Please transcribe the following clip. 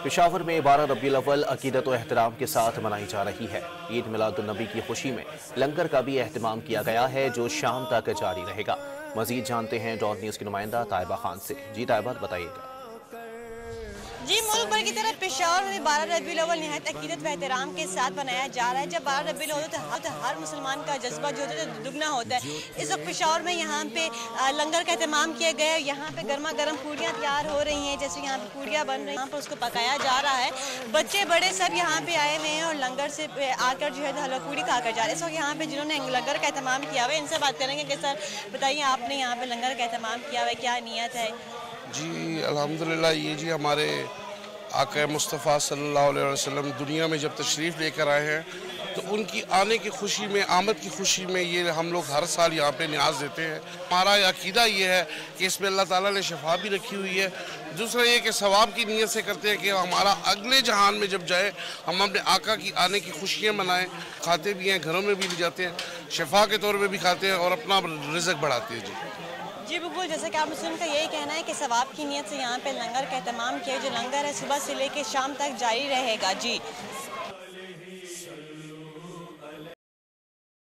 पेशावर में 12 रबीउल अव्वल अकीदत व एहतराम के साथ मनाई जा रही है। ईद मिलादुन्नबी की खुशी में लंगर का भी एहतमाम किया गया है, जो शाम तक जारी रहेगा। मजीद जानते हैं डॉन न्यूज़ की नुमाइंदा ताइबा खान से। जी ताइबा, बताइएगा। जी, मुल्क भर की तरफ पेशावर में 12 रबीउल अव्वल निहायत अकीदत व एहतराम के साथ मनाया जा रहा है। जब 12 रबीउल अव्वल तो हर मुसलमान का जज्बा जो होता है दुगना होता है। इस वक्त पेशावर में यहाँ पे लंगर का एहतमाम किया गया है। यहाँ पे गर्मा गर्म पूड़ियाँ तैयार हो रही हैं, जैसे यहाँ पे पूड़ियाँ बन रही हैं, यहाँ पर उसको पकाया जा रहा है। बच्चे बड़े सब यहाँ पे आए हुए हैं और लंगर से आकर जो है हलवा पूड़ी खाकर जा रहे हैं। इस वक्त यहाँ पे जिन्होंने लंगर का एहतमाम किया हुआ है, इनसे बात करेंगे कि सर बताइए, आपने यहाँ पे लंगर का एहतमाम किया हुआ है, क्या नियत है? जी अल्हम्दुलिल्लाह, ये जी हमारे आका मुस्तफ़ा सल्लल्लाहु अलैहि वसल्लम दुनिया में जब तशरीफ़ लेकर आए हैं, तो उनकी आने की खुशी में, आमद की खुशी में ये हम लोग हर साल यहाँ पे न्याज देते हैं। हमारा अकीदा ये है कि इसमें अल्लाह ताला ने शफा भी रखी हुई है। दूसरा ये कि सवाब की नीयत से करते हैं कि हमारा अगले जहान में जब जाए हम अपने आका की आने की खुशियाँ मनाएं। खाते भी हैं, घरों में भी ले जाते हैं, शफा के तौर पर भी खाते हैं और अपना रिज़्क़ बढ़ाते हैं। जी बिल्कुल, जैसे कि आप मुस्लिम का यही कहना है कि सवाब की नीयत से यहाँ पे लंगर का एहतमाम किया। जो लंगर है सुबह से लेकर शाम तक जारी रहेगा। जी